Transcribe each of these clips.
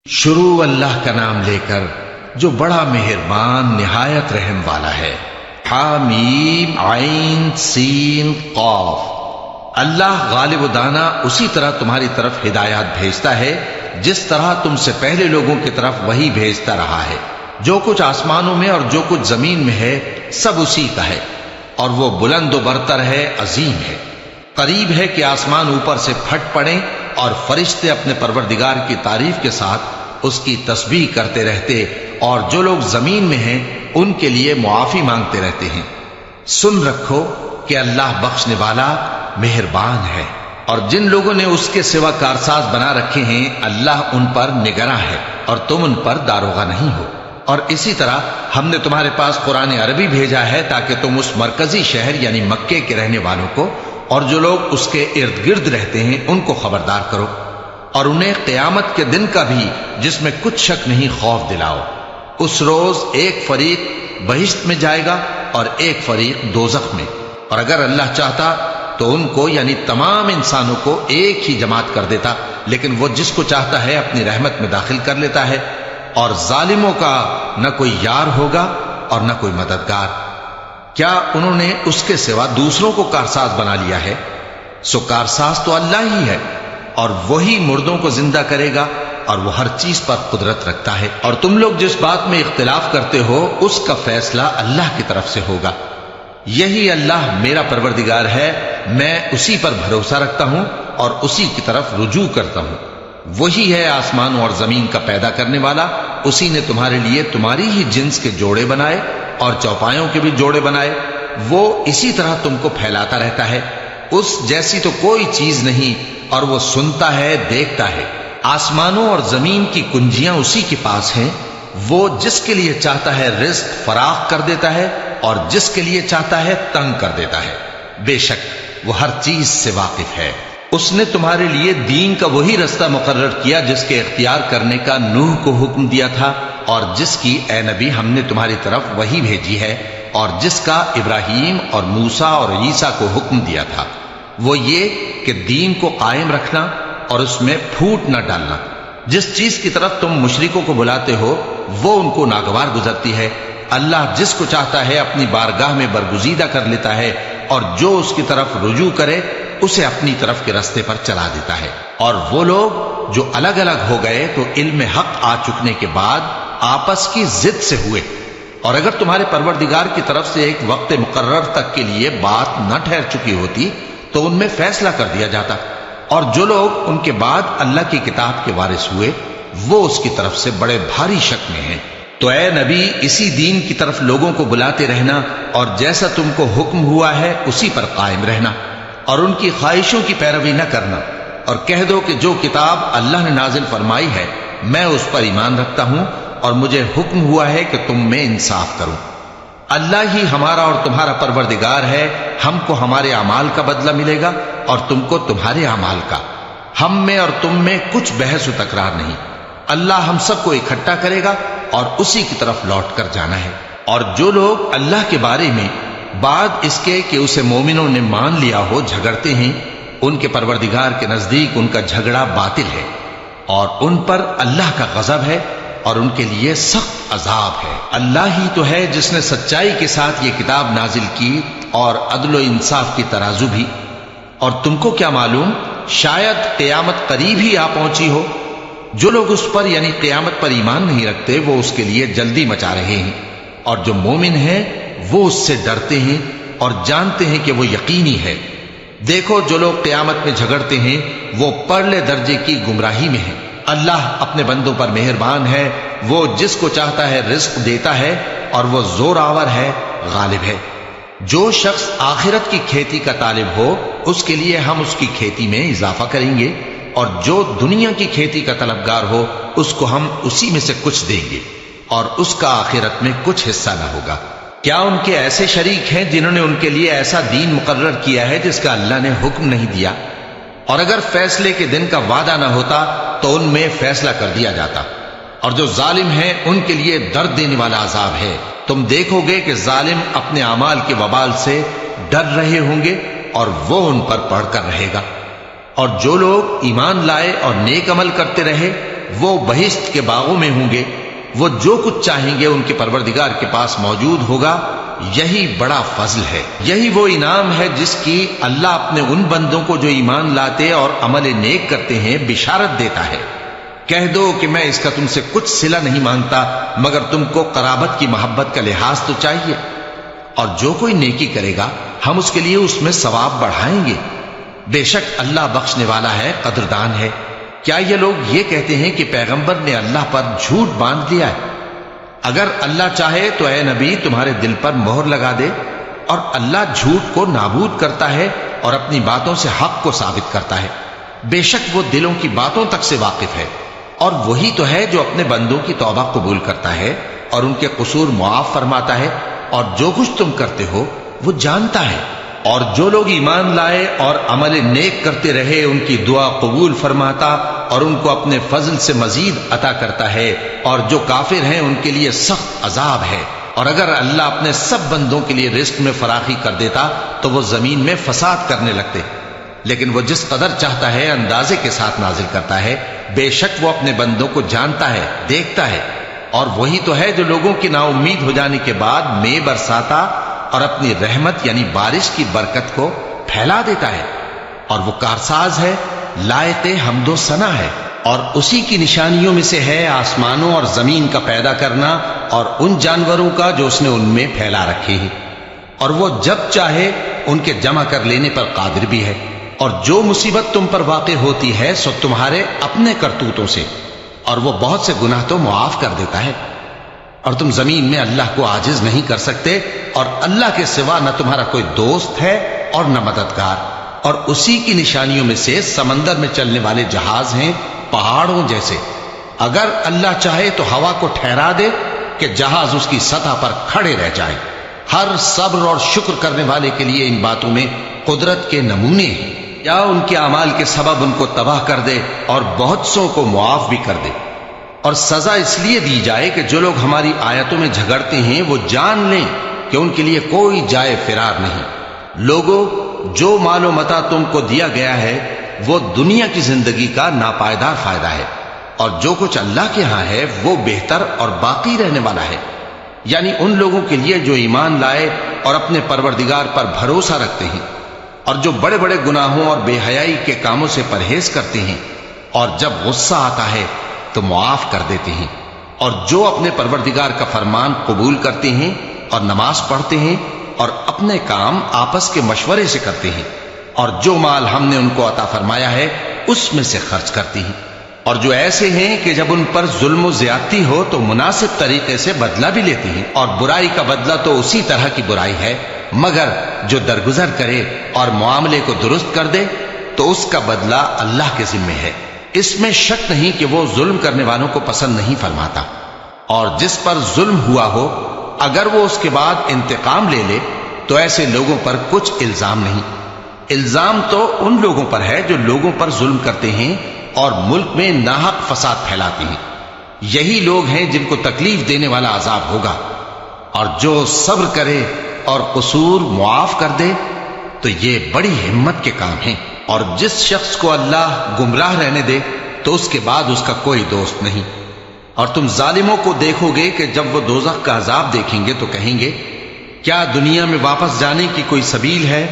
شروع اللہ کا نام لے کر جو بڑا مہربان نہایت رحم والا ہے۔ حامیم عین سین قاف۔ اللہ غالب و دانا اسی طرح تمہاری طرف ہدایات بھیجتا ہے جس طرح تم سے پہلے لوگوں کی طرف وہی بھیجتا رہا ہے۔ جو کچھ آسمانوں میں اور جو کچھ زمین میں ہے سب اسی کا ہے، اور وہ بلند و برتر ہے، عظیم ہے۔ قریب ہے کہ آسمان اوپر سے پھٹ پڑیں اور فرشتے اپنے پروردگار کی تعریف کے ساتھ اس کی تسبیح کرتے رہتے، اور جو لوگ زمین میں ہیں ان کے لیے معافی مانگتے رہتے ہیں۔ سن رکھو کہ اللہ بخشنے والا مہربان ہے، اور جن لوگوں نے اس کے سوا کارساز بنا رکھے ہیں اللہ ان پر نگراں ہے، اور تم ان پر داروغہ نہیں ہو۔ اور اسی طرح ہم نے تمہارے پاس قرآن عربی بھیجا ہے تاکہ تم اس مرکزی شہر یعنی مکے کے رہنے والوں کو اور جو لوگ اس کے ارد گرد رہتے ہیں ان کو خبردار کرو، اور انہیں قیامت کے دن کا بھی جس میں کچھ شک نہیں خوف دلاؤ۔ اس روز ایک فریق بہشت میں جائے گا اور ایک فریق دوزخ میں، اور اگر اللہ چاہتا تو ان کو یعنی تمام انسانوں کو ایک ہی جماعت کر دیتا، لیکن وہ جس کو چاہتا ہے اپنی رحمت میں داخل کر لیتا ہے، اور ظالموں کا نہ کوئی یار ہوگا اور نہ کوئی مددگار۔ کیا انہوں نے اس کے سوا دوسروں کو کارساز بنا لیا ہے؟ سو کارساز تو اللہ ہی ہے، اور وہی مردوں کو زندہ کرے گا، اور وہ ہر چیز پر قدرت رکھتا ہے۔ اور تم لوگ جس بات میں اختلاف کرتے ہو اس کا فیصلہ اللہ کی طرف سے ہوگا۔ یہی اللہ میرا پروردگار ہے، میں اسی پر بھروسہ رکھتا ہوں اور اسی کی طرف رجوع کرتا ہوں۔ وہی ہے آسمانوں اور زمین کا پیدا کرنے والا، اسی نے تمہارے لیے تمہاری ہی جنس کے جوڑے بنائے اور چوپایوں کے بھی جوڑے بنائے۔ وہ اسی طرح تم کو پھیلاتا رہتا ہے، اس جیسی تو کوئی چیز نہیں، اور وہ سنتا ہے، دیکھتا ہے۔ آسمانوں اور زمین کی کنجیاں اسی کے پاس ہیں، وہ جس کے لیے چاہتا ہے رزق فراخ کر دیتا ہے اور جس کے لیے چاہتا ہے تنگ کر دیتا ہے۔ بے شک وہ ہر چیز سے واقف ہے۔ اس نے تمہارے لیے دین کا وہی رستہ مقرر کیا جس کے اختیار کرنے کا نوح کو حکم دیا تھا، اور جس کی اے نبی ہم نے تمہاری طرف وہی بھیجی ہے، اور جس کا ابراہیم اور موسیٰ اور عیسیٰ کو حکم دیا تھا، وہ یہ کہ دین کو قائم رکھنا اور اس میں پھوٹ نہ ڈالنا۔ جس چیز کی طرف تم مشرکوں کو بلاتے ہو وہ ان کو ناگوار گزرتی ہے۔ اللہ جس کو چاہتا ہے اپنی بارگاہ میں برگزیدہ کر لیتا ہے، اور جو اس کی طرف رجوع کرے اسے اپنی طرف کے رستے پر چلا دیتا ہے۔ اور وہ لوگ جو الگ الگ ہو گئے تو علم حق آ چکنے کے بعد آپس کی ضد سے ہوئے، اور اگر تمہارے پروردگار کی طرف سے ایک وقت مقرر تک کے لیے بات نہ ٹھہر چکی ہوتی تو ان میں فیصلہ کر دیا جاتا، اور جو لوگ ان کے بعد اللہ کی کتاب کے وارث ہوئے وہ اس کی طرف سے بڑے بھاری شک میں ہیں۔ تو اے نبی اسی دین کی طرف لوگوں کو بلاتے رہنا، اور جیسا تم کو حکم ہوا ہے اسی پر قائم رہنا، اور ان کی خواہشوں کی پیروی نہ کرنا، اور کہہ دو کہ جو کتاب اللہ نے نازل فرمائی ہے میں اس پر ایمان رکھتا ہوں، اور مجھے حکم ہوا ہے کہ تم میں انصاف کروں۔ اللہ ہی ہمارا اور تمہارا پروردگار ہے، ہم کو ہمارے اعمال کا بدلہ ملے گا اور تم کو تمہارے اعمال کا۔ ہم میں اور تم میں کچھ بحث و تکرار نہیں، اللہ ہم سب کو اکٹھا کرے گا اور اسی کی طرف لوٹ کر جانا ہے۔ اور جو لوگ اللہ کے بارے میں بعد اس کے کہ اسے مومنوں نے مان لیا ہو جھگڑتے ہیں، ان کے پروردگار کے نزدیک ان کا جھگڑا باطل ہے، اور ان پر اللہ کا غضب ہے اور ان کے لیے سخت عذاب ہے۔ اللہ ہی تو ہے جس نے سچائی کے ساتھ یہ کتاب نازل کی اور عدل و انصاف کی ترازو بھی، اور تم کو کیا معلوم شاید قیامت قریب ہی آ پہنچی ہو۔ جو لوگ اس پر یعنی قیامت پر ایمان نہیں رکھتے وہ اس کے لیے جلدی مچا رہے ہیں، اور جو مومن ہیں وہ اس سے ڈرتے ہیں اور جانتے ہیں کہ وہ یقینی ہے۔ دیکھو جو لوگ قیامت میں جھگڑتے ہیں وہ پرلے درجے کی گمراہی میں ہیں۔ اللہ اپنے بندوں پر مہربان ہے، وہ جس کو چاہتا ہے رزق دیتا ہے، اور وہ زور آور ہے، غالب ہے۔ جو شخص آخرت کی کھیتی کا طالب ہو اس کے لیے ہم اس کی کھیتی میں اضافہ کریں گے، اور جو دنیا کی کھیتی کا طلبگار ہو اس کو ہم اسی میں سے کچھ دیں گے، اور اس کا آخرت میں کچھ حصہ نہ ہوگا۔ کیا ان کے ایسے شریک ہیں جنہوں نے ان کے لیے ایسا دین مقرر کیا ہے جس کا اللہ نے حکم نہیں دیا؟ اور اگر فیصلے کے دن کا وعدہ نہ ہوتا تو ان میں فیصلہ کر دیا جاتا، اور جو ظالم ہیں ان کے لیے درد دینے والا عذاب ہے۔ تم دیکھو گے کہ ظالم اپنے اعمال کے وبال سے ڈر رہے ہوں گے اور وہ ان پر پڑھ کر رہے گا، اور جو لوگ ایمان لائے اور نیک عمل کرتے رہے وہ بہشت کے باغوں میں ہوں گے، وہ جو کچھ چاہیں گے ان کے پروردگار کے پاس موجود ہوگا۔ یہی بڑا فضل ہے، یہی وہ انعام ہے جس کی اللہ اپنے ان بندوں کو جو ایمان لاتے اور عمل نیک کرتے ہیں بشارت دیتا ہے۔ کہہ دو کہ میں اس کا تم سے کچھ صلہ نہیں مانگتا مگر تم کو قرابت کی محبت کا لحاظ تو چاہیے، اور جو کوئی نیکی کرے گا ہم اس کے لیے اس میں ثواب بڑھائیں گے۔ بے شک اللہ بخشنے والا ہے، قدردان ہے۔ کیا یہ لوگ یہ کہتے ہیں کہ پیغمبر نے اللہ پر جھوٹ باندھ دیا ہے؟ اگر اللہ چاہے تو اے نبی تمہارے دل پر مہر لگا دے، اور اللہ جھوٹ کو نابود کرتا ہے اور اپنی باتوں سے حق کو ثابت کرتا ہے۔ بے شک وہ دلوں کی باتوں تک سے واقف ہے، اور وہی تو ہے جو اپنے بندوں کی توبہ قبول کرتا ہے اور ان کے قصور معاف فرماتا ہے، اور جو کچھ تم کرتے ہو وہ جانتا ہے۔ اور جو لوگ ایمان لائے اور عمل نیک کرتے رہے ان کی دعا قبول فرماتا اور ان کو اپنے فضل سے مزید عطا کرتا ہے، اور جو کافر ہیں ان کے لیے سخت عذاب ہے۔ اور اگر اللہ اپنے سب بندوں کے لیے رزق میں فراخی کر دیتا تو وہ زمین میں فساد کرنے لگتے، لیکن وہ جس قدر چاہتا ہے اندازے کے ساتھ نازل کرتا ہے۔ بے شک وہ اپنے بندوں کو جانتا ہے، دیکھتا ہے، اور وہی تو ہے جو لوگوں کی نا امید ہو جانے کے بعد مے برساتا اور اپنی رحمت یعنی بارش کی برکت کو پھیلا دیتا ہے، اور وہ کارساز ہے، لائق حمد و ثنا ہے۔ اور اسی کی نشانیوں میں سے ہے آسمانوں اور زمین کا پیدا کرنا اور ان جانوروں کا جو اس نے ان میں پھیلا رکھے ہیں، اور وہ جب چاہے ان کے جمع کر لینے پر قادر بھی ہے۔ اور جو مصیبت تم پر واقع ہوتی ہے سو تمہارے اپنے کرتوتوں سے، اور وہ بہت سے گناہ تو معاف کر دیتا ہے۔ اور تم زمین میں اللہ کو عاجز نہیں کر سکتے، اور اللہ کے سوا نہ تمہارا کوئی دوست ہے اور نہ مددگار۔ اور اسی کی نشانیوں میں سے سمندر میں چلنے والے جہاز ہیں، پہاڑوں جیسے۔ اگر اللہ چاہے تو ہوا کو ٹھہرا دے کہ جہاز اس کی سطح پر کھڑے رہ جائیں۔ ہر صبر اور شکر کرنے والے کے لیے ان باتوں میں قدرت کے نمونے ہیں۔ یا ان کے اعمال کے سبب ان کو تباہ کر دے اور بہت سو کو معاف بھی کر دے۔ اور سزا اس لیے دی جائے کہ جو لوگ ہماری آیتوں میں جھگڑتے ہیں وہ جان لیں کہ ان کے لیے کوئی جائے فرار نہیں۔ لوگوں، جو مال و متاع تم کو دیا گیا ہے وہ دنیا کی زندگی کا ناپائیدار فائدہ ہے، اور جو کچھ اللہ کے ہاں ہے وہ بہتر اور باقی رہنے والا ہے، یعنی ان لوگوں کے لیے جو ایمان لائے اور اپنے پروردگار پر بھروسہ رکھتے ہیں، اور جو بڑے بڑے گناہوں اور بے حیائی کے کاموں سے پرہیز کرتے ہیں، اور جب غصہ آتا ہے تو معاف کر دیتے ہیں، اور جو اپنے پروردگار کا فرمان قبول کرتے ہیں اور نماز پڑھتے ہیں اور اپنے کام آپس کے مشورے سے کرتے ہیں، اور جو مال ہم نے ان کو عطا فرمایا ہے اس میں سے خرچ کرتی ہیں۔ اور جو ایسے ہیں کہ جب ان پر ظلم و زیادتی ہو تو مناسب طریقے سے بدلہ بھی لیتے ہیں، اور برائی کا بدلہ تو اسی طرح کی برائی ہے، مگر جو درگزر کرے اور معاملے کو درست کر دے تو اس کا بدلہ اللہ کے ذمے ہے۔ اس میں شک نہیں کہ وہ ظلم کرنے والوں کو پسند نہیں فرماتا۔ اور جس پر ظلم ہوا ہو اگر وہ اس کے بعد انتقام لے لے تو ایسے لوگوں پر کچھ الزام نہیں۔ الزام تو ان لوگوں پر ہے جو لوگوں پر ظلم کرتے ہیں اور ملک میں ناحق فساد پھیلاتے ہیں، یہی لوگ ہیں جن کو تکلیف دینے والا عذاب ہوگا۔ اور جو صبر کرے اور قصور معاف کر دے تو یہ بڑی ہمت کے کام ہیں۔ اور جس شخص کو اللہ گمراہ رہنے دے تو اس کے بعد اس کا کوئی دوست نہیں۔ اور تم ظالموں کو دیکھو گے کہ جب وہ دوزخ کا عذاب دیکھیں گے تو کہیں گے کیا دنیا میں واپس جانے کی کوئی سبیل ہے؟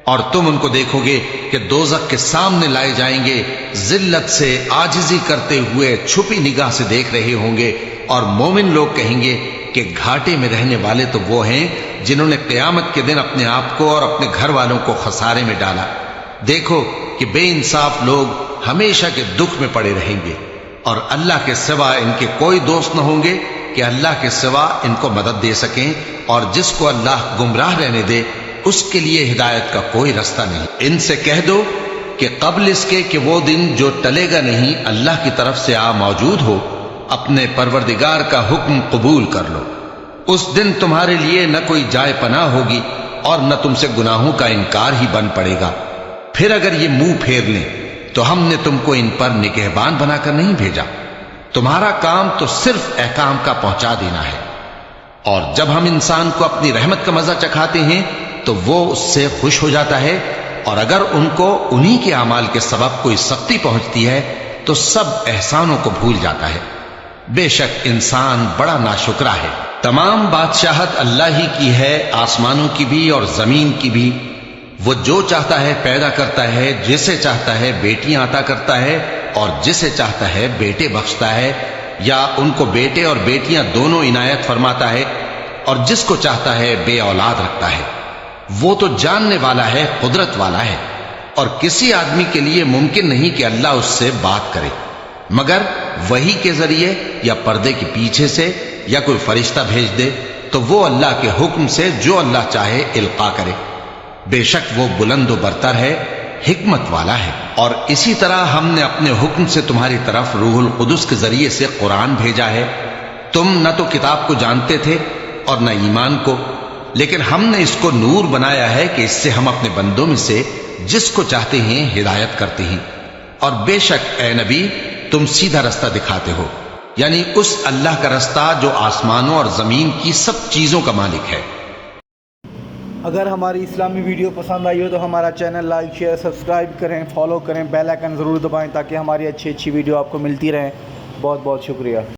اور تم ان کو دیکھو گے کہ دوزخ کے سامنے لائے جائیں گے، ذلت سے عاجزی کرتے ہوئے چھپی نگاہ سے دیکھ رہے ہوں گے، اور مومن لوگ کہیں گے کہ گھاٹے میں رہنے والے تو وہ ہیں جنہوں نے قیامت کے دن اپنے آپ کو اور اپنے گھر والوں کو خسارے میں ڈالا۔ دیکھو کہ بے انصاف لوگ ہمیشہ کے دکھ میں پڑے رہیں گے، اور اللہ کے سوا ان کے کوئی دوست نہ ہوں گے کہ اللہ کے سوا ان کو مدد دے سکیں، اور جس کو اللہ گمراہ رہنے دے اس کے لیے ہدایت کا کوئی رستہ نہیں۔ ان سے کہہ دو کہ قبل اس کے کہ وہ دن جو ٹلے گا نہیں اللہ کی طرف سے آ موجود ہو، اپنے پروردگار کا حکم قبول کر لو۔ اس دن تمہارے لیے نہ کوئی جائے پناہ ہوگی اور نہ تم سے گناہوں کا انکار ہی بن پڑے گا۔ پھر اگر یہ منہ پھیر لیں تو ہم نے تم کو ان پر نگہبان بنا کر نہیں بھیجا، تمہارا کام تو صرف احکام کا پہنچا دینا ہے۔ اور جب ہم انسان کو اپنی رحمت کا مزہ چکھاتے ہیں تو وہ اس سے خوش ہو جاتا ہے، اور اگر ان کو انہی کے اعمال کے سبب کوئی سختی پہنچتی ہے تو سب احسانوں کو بھول جاتا ہے۔ بے شک انسان بڑا ناشکرا ہے۔ تمام بادشاہت اللہ ہی کی ہے، آسمانوں کی بھی اور زمین کی بھی۔ وہ جو چاہتا ہے پیدا کرتا ہے، جسے چاہتا ہے بیٹیاں عطا کرتا ہے اور جسے چاہتا ہے بیٹے بخشتا ہے، یا ان کو بیٹے اور بیٹیاں دونوں عنایت فرماتا ہے، اور جس کو چاہتا ہے بے اولاد رکھتا ہے۔ وہ تو جاننے والا ہے، قدرت والا ہے، اور کسی آدمی کے لیے ممکن نہیں کہ اللہ اس سے بات کرے مگر وحی کے ذریعے یا پردے کے پیچھے سے، یا کوئی فرشتہ بھیج دے تو وہ اللہ کے حکم سے جو اللہ چاہے القا کرے۔ بے شک وہ بلند و برتر ہے، حکمت والا ہے۔ اور اسی طرح ہم نے اپنے حکم سے تمہاری طرف روح القدس کے ذریعے سے قرآن بھیجا ہے۔ تم نہ تو کتاب کو جانتے تھے اور نہ ایمان کو، لیکن ہم نے اس کو نور بنایا ہے کہ اس سے ہم اپنے بندوں میں سے جس کو چاہتے ہیں ہدایت کرتے ہیں۔ اور بے شک اے نبی تم سیدھا رستہ دکھاتے ہو، یعنی اس اللہ کا رستہ جو آسمانوں اور زمین کی سب چیزوں کا مالک ہے۔ اگر ہماری اسلامی ویڈیو پسند آئی ہو تو ہمارا چینل لائک شیئر سبسکرائب کریں، فالو کریں، بیل آئیکن ضرور دبائیں تاکہ ہماری اچھی ویڈیو آپ کو ملتی رہیں۔ بہت بہت شکریہ۔